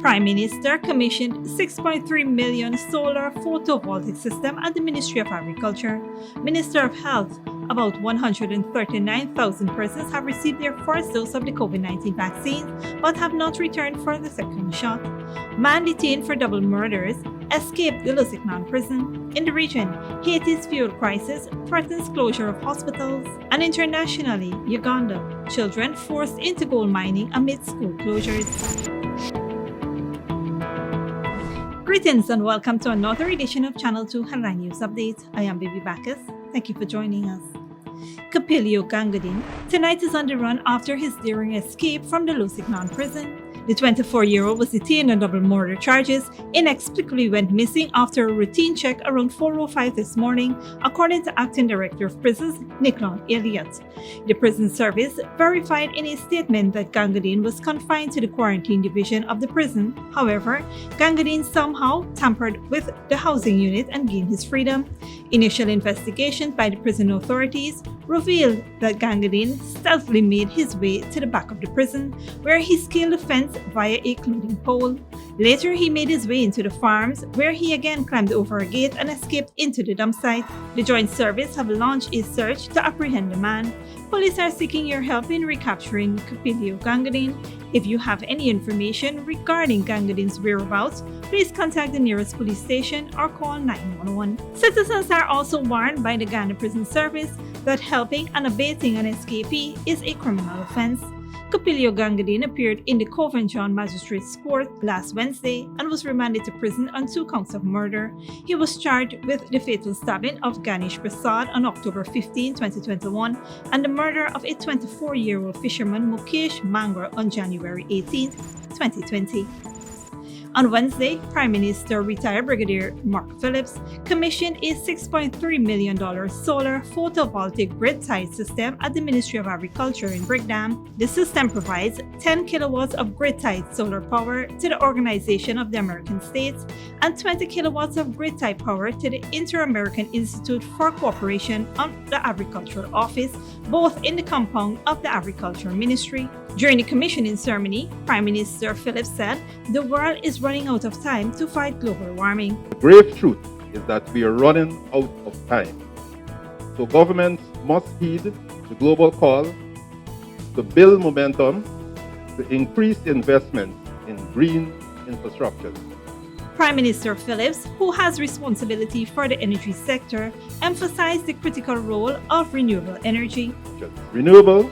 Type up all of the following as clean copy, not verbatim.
Prime Minister commissioned 6.3 million solar photovoltaic system at the Ministry of Agriculture. Minister of Health, about 139,000 persons have received their first dose of the COVID-19 vaccine but have not returned for the second shot. Man detained for double murders escaped the Lusignan prison. In the region, Haiti's fuel crisis threatens closure of hospitals. And internationally, Uganda, children forced into gold mining amid school closures. Greetings and welcome to another edition of Channel 2 Headline News Update. I am Baby Bacchus. Thank you for joining us. Capilio Gangadin tonight is on the run after his daring escape from the Lusignan prison. The 24-year-old was detained on double murder charges, inexplicably went missing after a routine check around 4:05 this morning, according to Acting Director of Prisons, Nicolas Elliott. The prison service verified in a statement that Gangadin was confined to the quarantine division of the prison. However, Gangadin somehow tampered with the housing unit and gained his freedom. Initial investigations by the prison authorities revealed that Gangadin stealthily made his way to the back of the prison, where he scaled the fence via a clothing pole. Later, he made his way into the farms, where he again climbed over a gate and escaped into the dump site. The Joint Service have launched a search to apprehend the man. Police are seeking your help in recapturing Capilio Gangadin. If you have any information regarding Gangadin's whereabouts, please contact the nearest police station or call 911. Citizens are also warned by the Ghana Prison Service that helping and abating an escapee is a criminal offense. Capilio Gangadin appeared in the Covent-John Magistrates Court last Wednesday and was remanded to prison on 2 counts of murder. He was charged with the fatal stabbing of Ganesh Prasad on October 15, 2021, and the murder of a 24-year-old fisherman Mukesh Mangra on January 18, 2020. On Wednesday, Prime Minister retired Brigadier Mark Phillips commissioned a $6.3 million solar photovoltaic grid-tied system at the Ministry of Agriculture in Brickdam. The system provides 10 kilowatts of grid-tied solar power to the Organization of the American States and 20 kilowatts of grid-tied power to the Inter-American Institute for Cooperation of the Agricultural Office, both in the compound of the Agriculture Ministry. During the commissioning ceremony, Prime Minister Phillips said the world is running out of time to fight global warming. The grave truth is that we are running out of time. So governments must heed the global call to build momentum, to increase investment in green infrastructure. Prime Minister Phillips, who has responsibility for the energy sector, emphasized the critical role of renewable energy. Renewable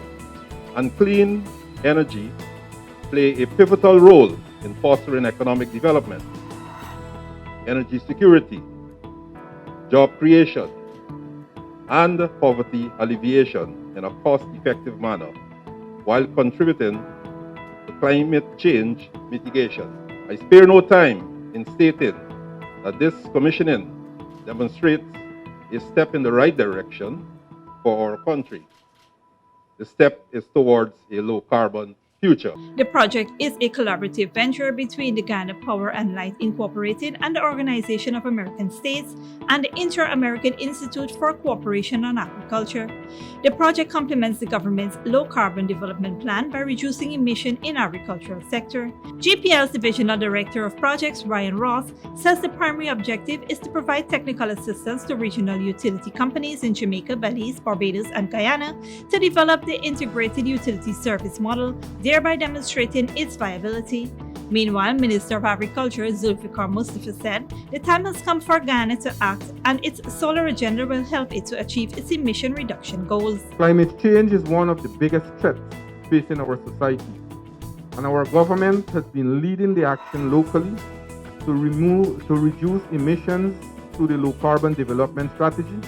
and clean energy play a pivotal role in fostering economic development, energy security, job creation, and poverty alleviation in a cost-effective manner, while contributing to climate change mitigation. I spare no time in stating that this commissioning demonstrates a step in the right direction for our country. The step is towards a low-carbon future. The project is a collaborative venture between the Ghana Power and Light Incorporated and the Organization of American States and the Inter-American Institute for Cooperation on Agriculture. The project complements the government's low-carbon development plan by reducing emission in agricultural sector. GPL's Divisional Director of Projects, Ryan Ross, says the primary objective is to provide technical assistance to regional utility companies in Jamaica, Belize, Barbados, and Guyana to develop the integrated utility service model, thereby demonstrating its viability. Meanwhile, Minister of Agriculture Zulfikar Mustafa said the time has come for Ghana to act and its solar agenda will help it to achieve its emission reduction goals. Climate change is one of the biggest threats facing our society, and our government has been leading the action locally to reduce emissions through the low carbon development strategy,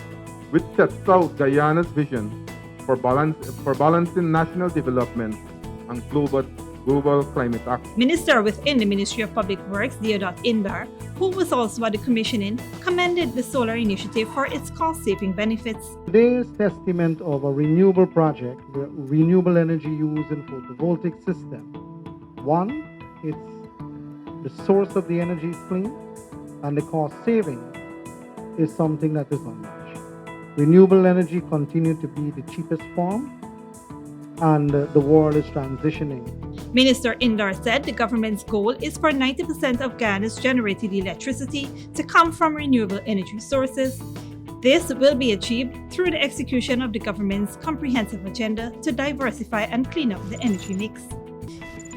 which sets out Guyana's vision for balancing national development and global climate action. Minister within the Ministry of Public Works, Deodat Indar, who was also at the commissioning, commended the solar initiative for its cost-saving benefits. Today is testament of a renewable project, the renewable energy used in photovoltaic system. One, it's the source of the energy is clean, and the cost saving is something that is unmatched. Renewable energy continues to be the cheapest form, and the world is transitioning. Minister Indar said the government's goal is for 90% of Guyana's generated electricity to come from renewable energy sources. This will be achieved through the execution of the government's comprehensive agenda to diversify and clean up the energy mix.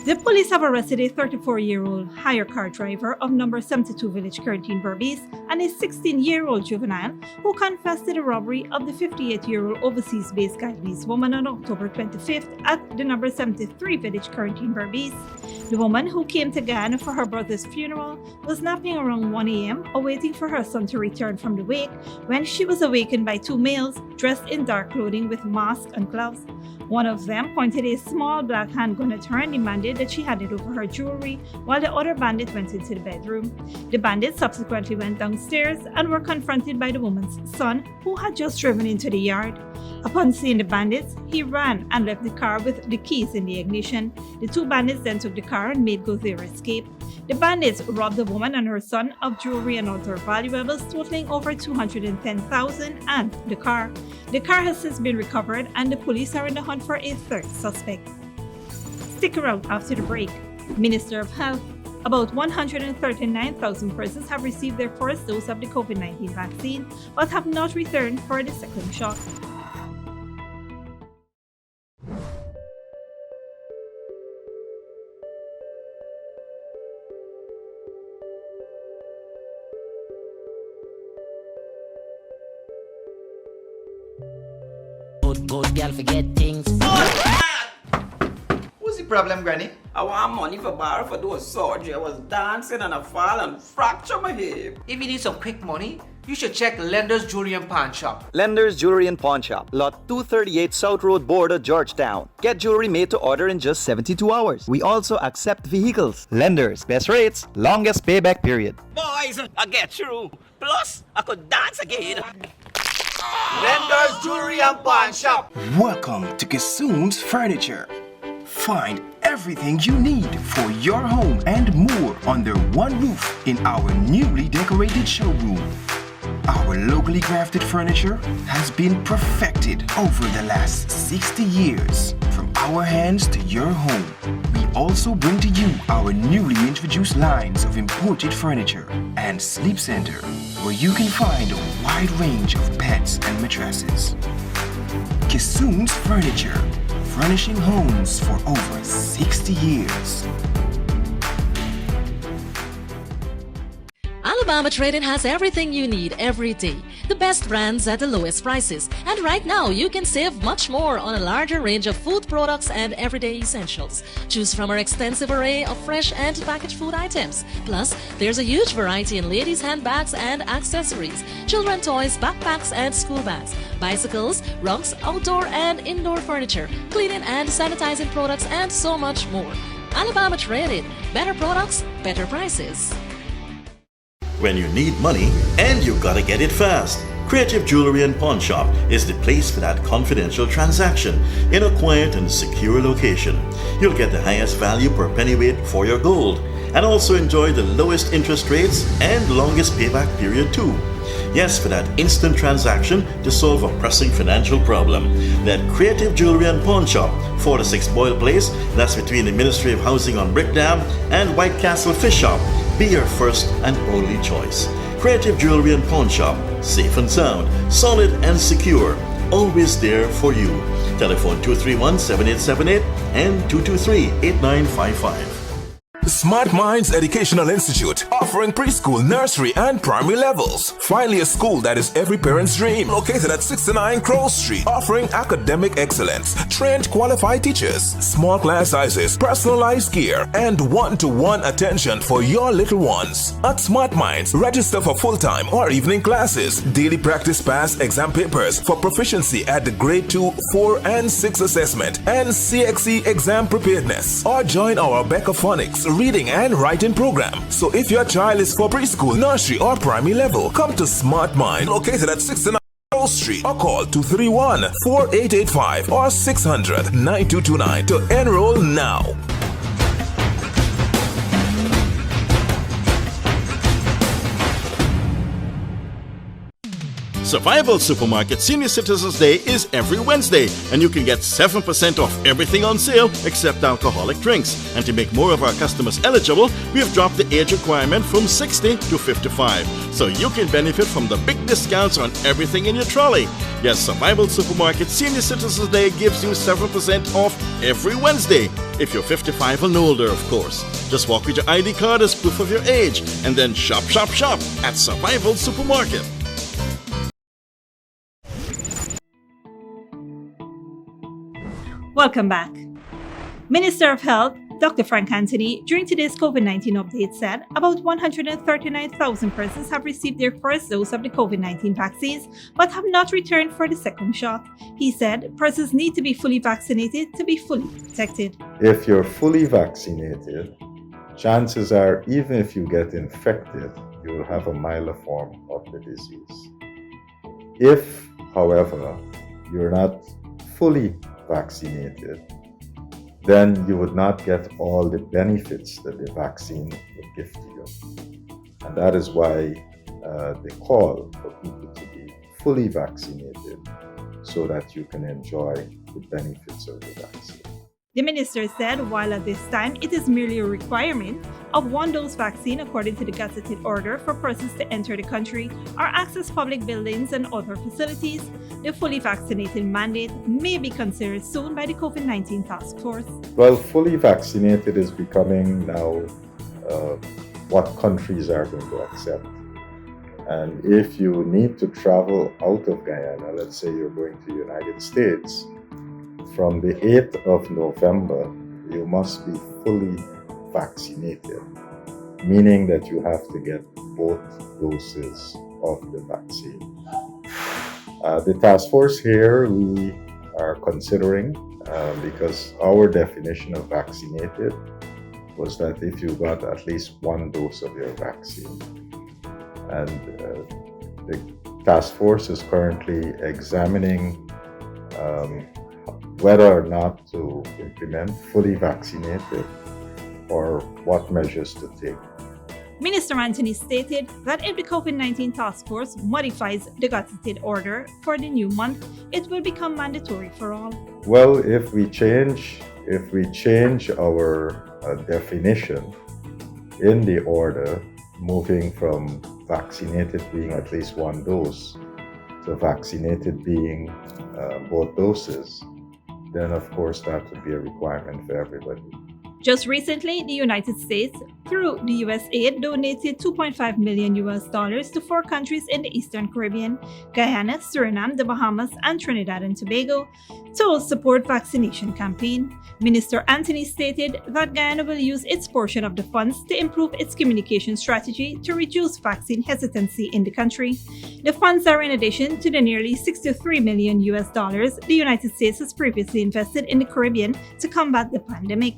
The police have arrested a 34-year-old hire car driver of number 72 Village Quarantine Berbice and a 16-year-old juvenile who confessed to the robbery of the 58-year-old overseas-based Guyanese woman on October 25th at the number 73 Village Quarantine Berbice. The woman, who came to Guyana for her brother's funeral, was napping around 1 a.m. awaiting for her son to return from the wake when she was awakened by two males dressed in dark clothing with masks and gloves. One of them pointed a small black handgun at her and demanded that she hand it over her jewelry, while the other bandit went into the bedroom. The bandits subsequently went downstairs and were confronted by the woman's son, who had just driven into the yard. Upon seeing the bandits, he ran and left the car with the keys in the ignition. The two bandits then took the car and made good their escape. The bandits robbed the woman and her son of jewelry and other valuables totaling over $210,000 and the car. The car has since been recovered and the police are in the hunt for a third suspect. Stick around after the break. Minister of Health. About 139,000 persons have received their first dose of the COVID-19 vaccine but have not returned for the second shot. Good girl forget things. What's the problem, Granny? I want money for borrow for those surgery. I was dancing and I fall and fracture my hip. If you need some quick money, you should check Lender's Jewelry and Pawn Shop. Lender's Jewelry and Pawn Shop, Lot 238 South Road Border, Georgetown. Get jewelry made to order in just 72 hours. We also accept vehicles. Lender's, best rates, longest payback period. Boys, I get through. Plus, I could dance again. Lender's Jewelry and Pawn Shop. Welcome to Kissoon's Furniture. Find everything you need for your home and more under one roof in our newly decorated showroom. Our locally crafted furniture has been perfected over the last 60 years. From our hands to your home, we also bring to you our newly introduced lines of imported furniture and sleep center, where you can find a wide range of beds and mattresses. Kissoon's Furniture, furnishing homes for over 60 years. Alabama Trading has everything you need every day. The best brands at the lowest prices. And right now, you can save much more on a larger range of food products and everyday essentials. Choose from our extensive array of fresh and packaged food items. Plus, there's a huge variety in ladies' handbags and accessories, children toys, backpacks and school bags, bicycles, rugs, outdoor and indoor furniture, cleaning and sanitizing products, and so much more. Alabama Trading. Better products, better prices. When you need money and you gotta get it fast, Creative Jewelry and Pawn Shop is the place for that confidential transaction in a quiet and secure location. You'll get the highest value per pennyweight for your gold and also enjoy the lowest interest rates and longest payback period too. Yes, for that instant transaction to solve a pressing financial problem. That Creative Jewelry and Pawn Shop, 46 Boyle Place, that's between the Ministry of Housing on Brick Dam and White Castle Fish Shop. Be your first and only choice. Creative Jewelry and Pawn Shop, safe and sound, solid and secure, always there for you. Telephone 231-7878 and 223-8955. Smart Minds Educational Institute, offering preschool, nursery, and primary levels. Finally, a school that is every parent's dream. Located at 69 Crow Street, offering academic excellence, trained qualified teachers, small class sizes, personalized gear, and one-to-one attention for your little ones. At Smart Minds, register for full-time or evening classes, daily practice pass exam papers for proficiency at the grade 2, 4, and 6 assessment, and CSEC exam preparedness. Or join our Becca Phonics reading and writing program. So if your child is for preschool, nursery, or primary level, come to Smart Mind, located at 69 Street, or call 231-4885 or 600-9229 to enroll now. Survival Supermarket Senior Citizens Day is every Wednesday, and you can get 7% off everything on sale except alcoholic drinks. And to make more of our customers eligible, we have dropped the age requirement from 60 to 55, so you can benefit from the big discounts on everything in your trolley. Yes, Survival Supermarket Senior Citizens Day gives you 7% off every Wednesday, if you're 55 and older, of course. Just walk with your ID card as proof of your age, and then shop, shop, shop at Survival Supermarket. Welcome back. Minister of Health, Dr. Frank Anthony, during today's COVID-19 update said about 139,000 persons have received their first dose of the COVID-19 vaccines but have not returned for the second shot. He said persons need to be fully vaccinated to be fully protected. If you're fully vaccinated, chances are even if you get infected, you'll have a milder form of the disease. If, however, you're not fully vaccinated, then you would not get all the benefits that the vaccine would give to you. And that is why they call for people to be fully vaccinated so that you can enjoy the benefits of the vaccine. The minister said while at this time it is merely a requirement of one-dose vaccine according to the gazetted order for persons to enter the country or access public buildings and other facilities, the fully vaccinated mandate may be considered soon by the COVID-19 task force. Well, fully vaccinated is becoming now what countries are going to accept. And if you need to travel out of Guyana, let's say you're going to the United States, from the 8th of November, you must be fully vaccinated, meaning that you have to get both doses of the vaccine. The task force here, we are considering, because our definition of vaccinated was that if you got at least one dose of your vaccine. And the task force is currently examining whether or not to implement fully vaccinated or what measures to take. Minister Anthony stated that if the COVID-19 task force modifies the gazetted order for the new month, it will become mandatory for all. Well, if we change our definition in the order, moving from vaccinated being at least one dose to vaccinated being both doses, then of course that would be a requirement for everybody. Just recently, the United States, through the US aid, donated $2.5 million to 4 countries in the Eastern Caribbean, Guyana, Suriname, the Bahamas, and Trinidad and Tobago, to support vaccination campaign. Minister Anthony stated that Guyana will use its portion of the funds to improve its communication strategy to reduce vaccine hesitancy in the country. The funds are in addition to the nearly $63 million the United States has previously invested in the Caribbean to combat the pandemic.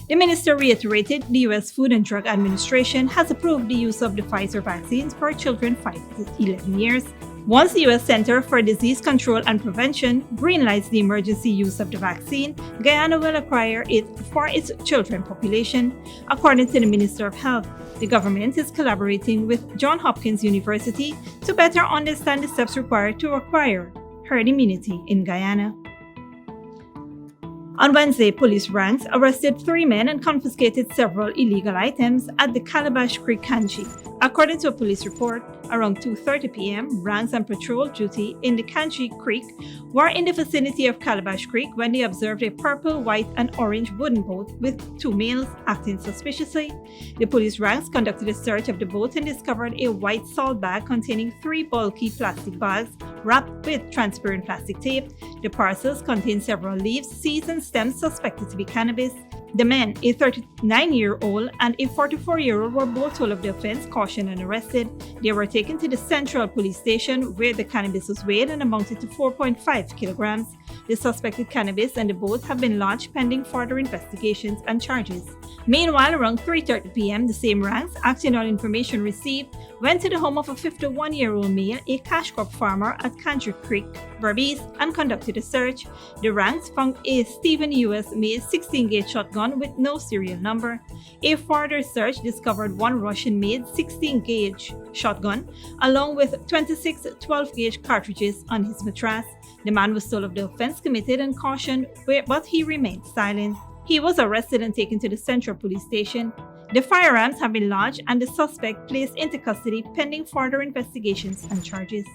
The minister reiterated the U.S. Food and Drug Administration has approved the use of the Pfizer vaccines for children 5 to 11 years. Once the U.S. Center for Disease Control and Prevention greenlights the emergency use of the vaccine, Guyana will acquire it for its children population. According to the Minister of Health, the government is collaborating with Johns Hopkins University to better understand the steps required to acquire herd immunity in Guyana. On Wednesday, police ranks arrested 3 men and confiscated several illegal items at the Calabash Creek Canji. According to a police report, around 2:30 p.m., ranks on patrol duty in the Canji Creek were in the vicinity of Calabash Creek when they observed a purple, white, and orange wooden boat with 2 males acting suspiciously. The police ranks conducted a search of the boat and discovered a white salt bag containing 3 bulky plastic bags wrapped with transparent plastic tape. The parcels contained several leaves, seeds, and stems suspected to be cannabis. The men, a 39-year-old and a 44-year-old, were both told of the offense, cautioned, and arrested. They were taken to the Central Police Station where the cannabis was weighed and amounted to 4.5 kilograms. The suspected cannabis and the boat have been launched pending further investigations and charges. Meanwhile, around 3:30 p.m., the same ranks, acting on information received, went to the home of a 51-year-old male, a cash crop farmer at Canji Creek, Berbice, and conducted a search. The ranks found a Stephen U.S. made 16-gauge shotgun gun with no serial number. A further search discovered one Russian-made 16-gauge shotgun along with 26 12-gauge cartridges on his mattress. The man was told of the offense committed and cautioned, but he remained silent. He was arrested and taken to the Central Police Station. The firearms have been lodged and the suspect placed into custody pending further investigations and charges.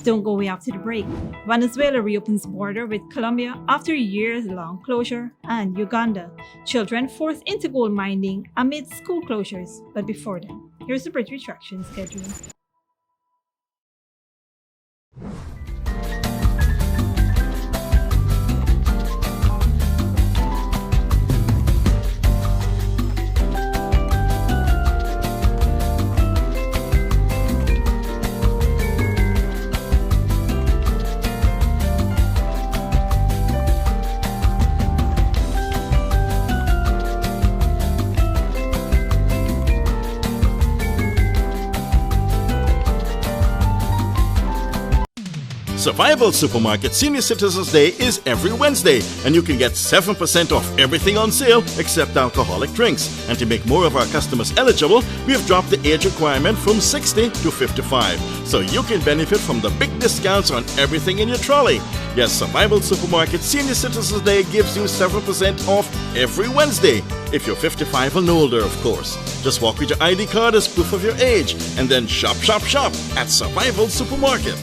Don't go away after the break. Venezuela reopens border with Colombia after years-long closure, and Uganda. Children forced into gold mining amid school closures. But before then, here's the bridge retraction schedule. Survival Supermarket Senior Citizens Day is every Wednesday, and you can get 7% off everything on sale except alcoholic drinks. And to make more of our customers eligible, we have dropped the age requirement from 60 to 55, so you can benefit from the big discounts on everything in your trolley. Yes, Survival Supermarket Senior Citizens Day gives you 7% off every Wednesday, if you're 55 and older, of course. Just walk with your ID card as proof of your age, and then shop, shop, shop at Survival Supermarket.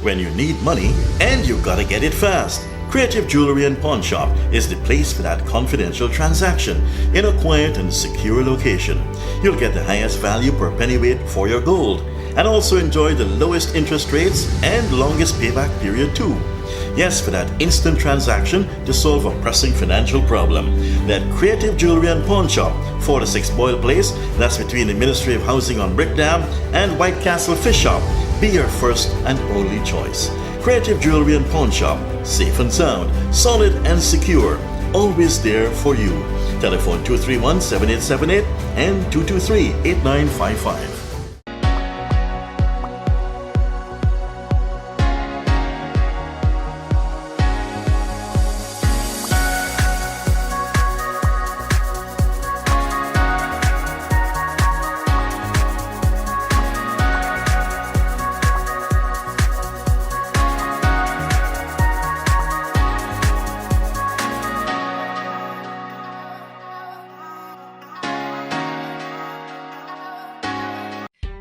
When you need money and you gotta get it fast, Creative Jewelry and Pawn Shop is the place for that confidential transaction in a quiet and secure location. You'll get the highest value per pennyweight for your gold and also enjoy the lowest interest rates and longest payback period too. Yes, for that instant transaction to solve a pressing financial problem. That Creative Jewelry and Pawn Shop, 4-6 Boyle Place, that's between the Ministry of Housing on Brick Dam and White Castle Fish Shop, be your first and only choice. Creative Jewelry and Pawn Shop, safe and sound, solid and secure, always there for you. Telephone 231-7878 and 223-8955.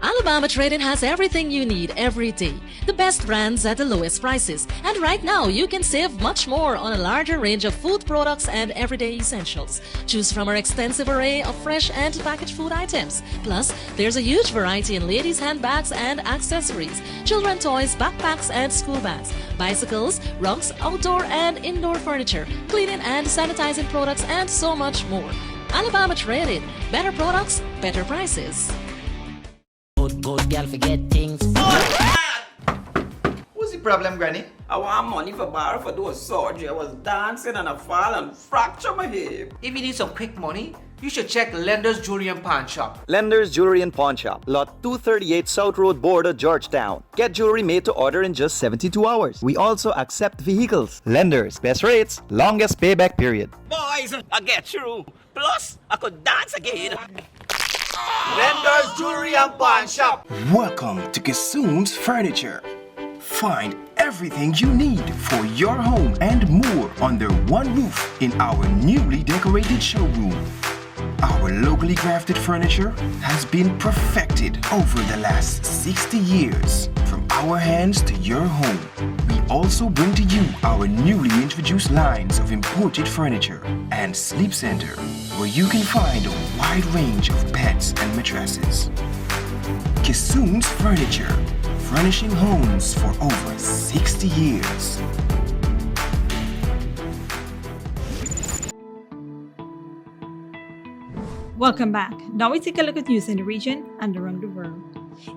Alabama Trading has everything you need every day. The best brands at the lowest prices. And right now, you can save much more on a larger range of food products and everyday essentials. Choose from our extensive array of fresh and packaged food items. Plus, there's a huge variety in ladies' handbags and accessories, children toys, backpacks and school bags, bicycles, rugs, outdoor and indoor furniture, cleaning and sanitizing products, and so much more. Alabama Trading. Better products, better prices. Good girl forget things. What's the problem, Granny? I want money for borrow for those surgery. I was dancing and I fall and fracture my hip. If you need some quick money, you should check Lender's Jewelry and Pawn Shop. Lender's Jewelry and Pawn Shop, Lot 238 South Road Border, Georgetown. Get jewelry made to order in just 72 hours. We also accept vehicles. Lenders, best rates, longest payback period. Boys, I get through. Plus, I could dance again. Lender's Jewelry and Pawn Shop. Welcome to Kissoon's Furniture. Find everything you need for your home and more under one roof in our newly decorated showroom. Our locally crafted furniture has been perfected over the last 60 years. From our hands to your home, we also bring to you our newly introduced lines of imported furniture and sleep center, where you can find a wide range of beds and mattresses. Kissoon's Furniture, furnishing homes for over 60 years. Welcome back. Now we take a look at news in the region and around the world.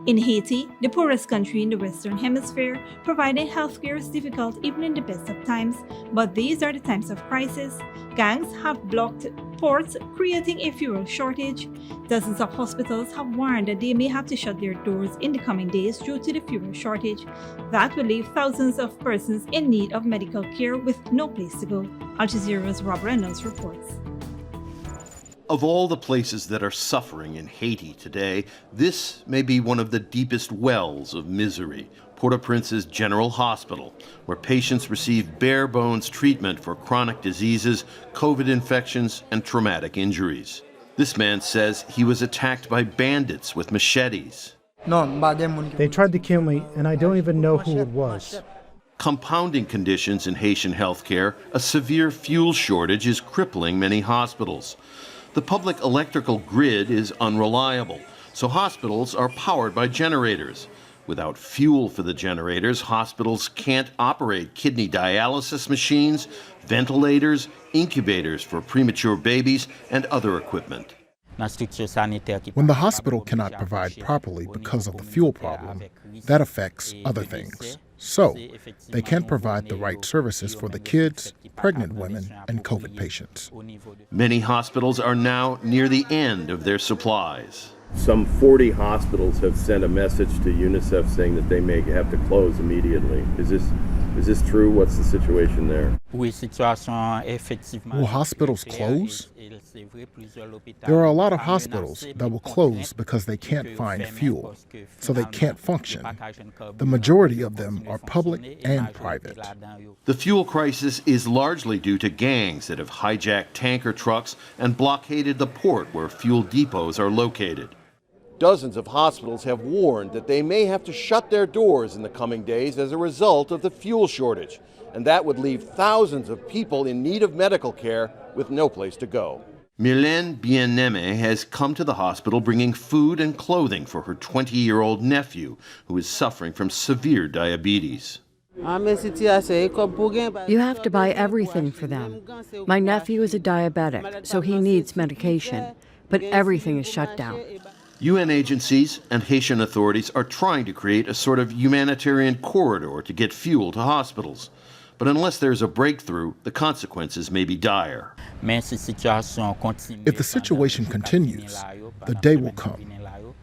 In Haiti, the poorest country in the Western Hemisphere, providing healthcare is difficult even in the best of times, but these are the times of crisis. Gangs have blocked ports, creating a fuel shortage. Dozens of hospitals have warned that they may have to shut their doors in the coming days due to the fuel shortage. That will leave thousands of persons in need of medical care with no place to go. Al Jazeera's Rob Reynolds reports. Of all the places that are suffering in Haiti today, this may be one of the deepest wells of misery. Port-au-Prince's General Hospital, where patients receive bare-bones treatment for chronic diseases, COVID infections, and traumatic injuries. This man says he was attacked by bandits with machetes. They tried to kill me, and I don't even know who it was. Compounding conditions in Haitian healthcare, a severe fuel shortage is crippling many hospitals. The public electrical grid is unreliable, so hospitals are powered by generators. Without fuel for the generators, hospitals can't operate kidney dialysis machines, ventilators, incubators for premature babies, and other equipment. When the hospital cannot provide properly because of the fuel problem, that affects other things. So, they can't provide the right services for the kids, pregnant women, and COVID patients. Many hospitals are now near the end of their supplies. Some 40 hospitals have sent a message to UNICEF saying that they may have to close immediately. Is this true? What's the situation there? Will hospitals close? There are a lot of hospitals that will close because they can't find fuel, so they can't function. The majority of them are public and private. The fuel crisis is largely due to gangs that have hijacked tanker trucks and blockaded the port where fuel depots are located. Dozens of hospitals have warned that they may have to shut their doors in the coming days as a result of the fuel shortage, and that would leave thousands of people in need of medical care with no place to go. Mylène Bien-Aimé has come to the hospital bringing food and clothing for her 20-year-old nephew, who is suffering from severe diabetes. You have to buy everything for them. My nephew is a diabetic, so he needs medication, but everything is shut down. UN agencies and Haitian authorities are trying to create a sort of humanitarian corridor to get fuel to hospitals. But unless there's a breakthrough, the consequences may be dire. If the situation continues, the day will come.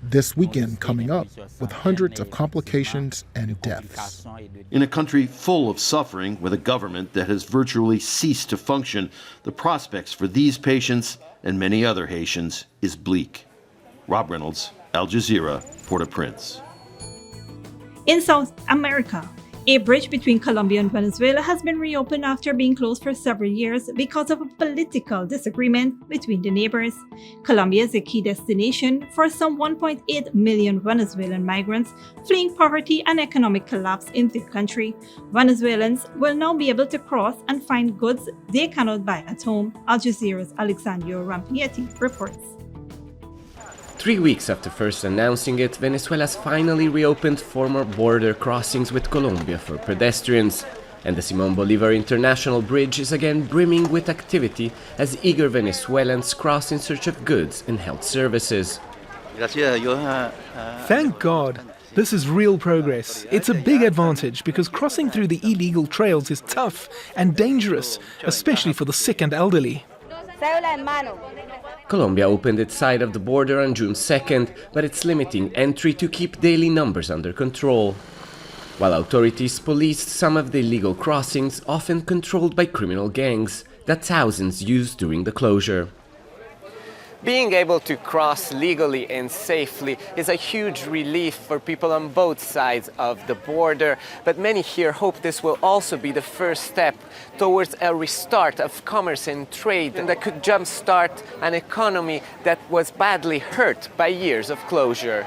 This weekend coming up, with hundreds of complications and deaths. In a country full of suffering, with a government that has virtually ceased to function, the prospects for these patients and many other Haitians is bleak. Rob Reynolds, Al Jazeera, Port-au-Prince. In South America, a bridge between Colombia and Venezuela has been reopened after being closed for several years because of a political disagreement between the neighbors. Colombia is a key destination for some 1.8 million Venezuelan migrants fleeing poverty and economic collapse in the country. Venezuelans will now be able to cross and find goods they cannot buy at home. Al Jazeera's Alexandria Rampietti reports. 3 weeks after first announcing it, Venezuela's finally reopened former border crossings with Colombia for pedestrians. And the Simón Bolívar International Bridge is again brimming with activity as eager Venezuelans cross in search of goods and health services. Thank God. This is real progress. It's a big advantage because crossing through the illegal trails is tough and dangerous, especially for the sick and elderly. Colombia opened its side of the border on June 2nd, but it's limiting entry to keep daily numbers under control. While authorities policed some of the illegal crossings, often controlled by criminal gangs, that thousands used during the closure. Being able to cross legally and safely is a huge relief for people on both sides of the border, but many here hope this will also be the first step towards a restart of commerce and trade that could jumpstart an economy that was badly hurt by years of closure.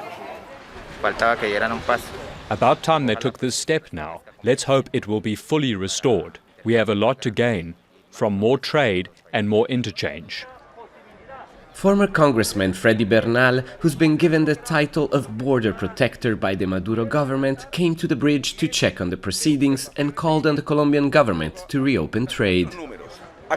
About time they took this step now. Let's hope it will be fully restored. We have a lot to gain from more trade and more interchange. Former Congressman Freddy Bernal, who's been given the title of border protector by the Maduro government, came to the bridge to check on the proceedings and called on the Colombian government to reopen trade.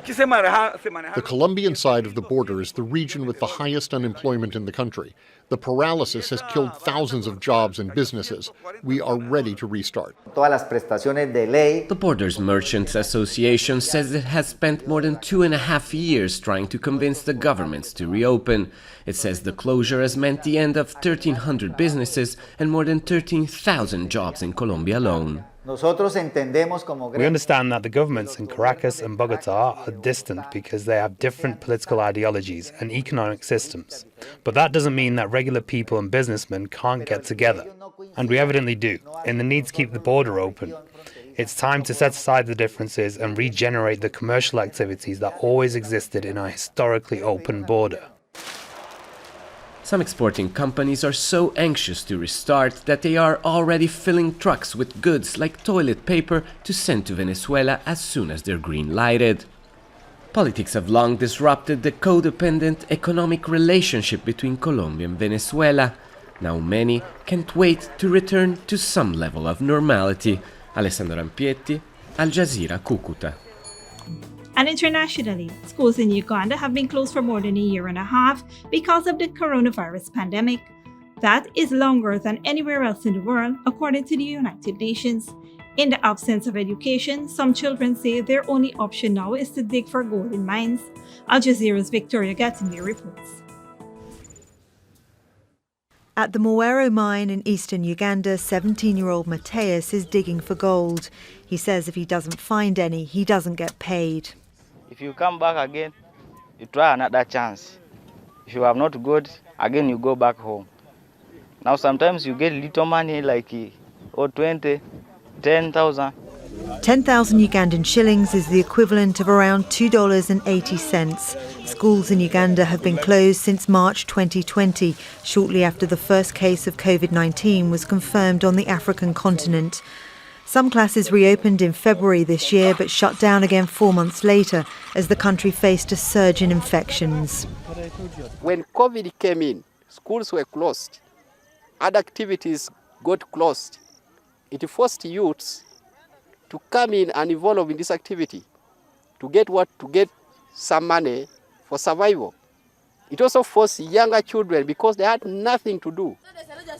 The Colombian side of the border is the region with the highest unemployment in the country. The paralysis has killed thousands of jobs and businesses. We are ready to restart. The Borders Merchants Association says it has spent more than 2.5 years trying to convince the governments to reopen. It says the closure has meant the end of 1,300 businesses and more than 13,000 jobs in Colombia alone. We understand that the governments in Caracas and Bogota are distant because they have different political ideologies and economic systems. But that doesn't mean that regular people and businessmen can't get together. And we evidently do, in the need to keep the border open. It's time to set aside the differences and regenerate the commercial activities that always existed in our historically open border. Some exporting companies are so anxious to restart that they are already filling trucks with goods like toilet paper to send to Venezuela as soon as they're green-lighted. Politics have long disrupted the codependent economic relationship between Colombia and Venezuela. Now many can't wait to return to some level of normality. Alessandro Ampietti, Al Jazeera, Cúcuta. And internationally, schools in Uganda have been closed for more than a year and a half because of the coronavirus pandemic. That is longer than anywhere else in the world, according to the United Nations. In the absence of education, some children say their only option now is to dig for gold in mines. Al Jazeera's Victoria Gatimir reports. At the Mwero mine in eastern Uganda, 17-year-old Mateus is digging for gold. He says if he doesn't find any, he doesn't get paid. If you come back again, you try another chance. If you have not got, again you go back home. Now sometimes you get little money like 20, 10,000. 10,000 Ugandan shillings is the equivalent of around $2.80. Schools in Uganda have been closed since March 2020, shortly after the first case of COVID-19 was confirmed on the African continent. Some classes reopened in February this year but shut down again 4 months later as the country faced a surge in infections. When COVID came in, schools were closed. Other activities got closed. It forced youths to come in and involve in this activity, to get some money for survival. It also forced younger children because they had nothing to do.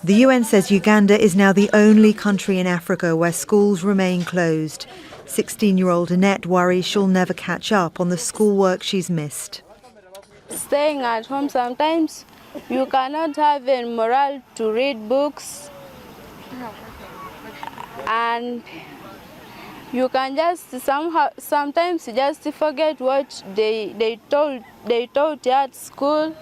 The UN says Uganda is now the only country in Africa where schools remain closed. 16-year-old Annette worries she'll never catch up on the schoolwork she's missed. Staying at home sometimes, you cannot have a morale to read books, and you can just sometimes just forget what they taught at school.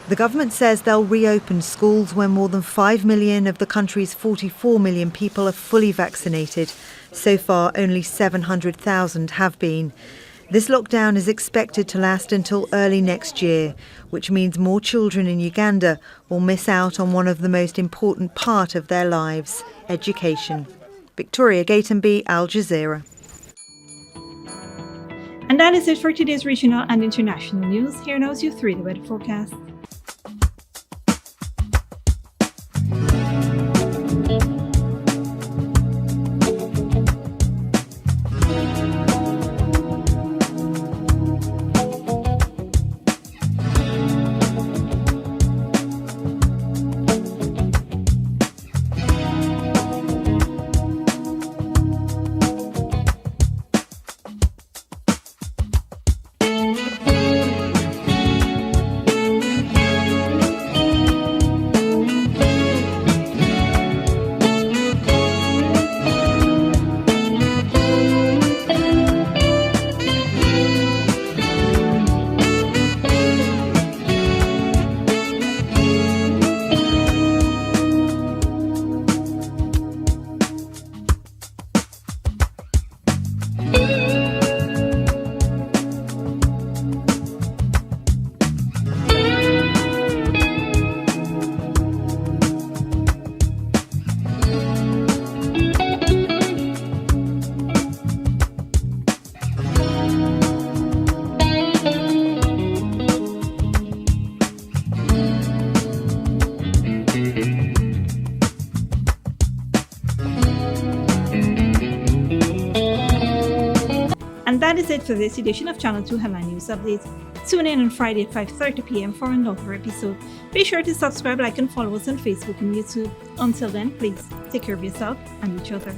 The government says they'll reopen schools when more than 5 million of the country's 44 million people are fully vaccinated. So far, only 700,000 have been. This lockdown is expected to last until early next year, which means more children in Uganda will miss out on one of the most important part of their lives, education. Victoria Gatenby, Al Jazeera. And that is it for today's regional and international news. Here now is your 3-day weather forecast. that is it for this edition of Channel 2 Headline News Update. Tune in on Friday at 5:30 p.m. for another episode. Be sure to subscribe, like, and follow us on Facebook and YouTube. Until then, please take care of yourself and each other.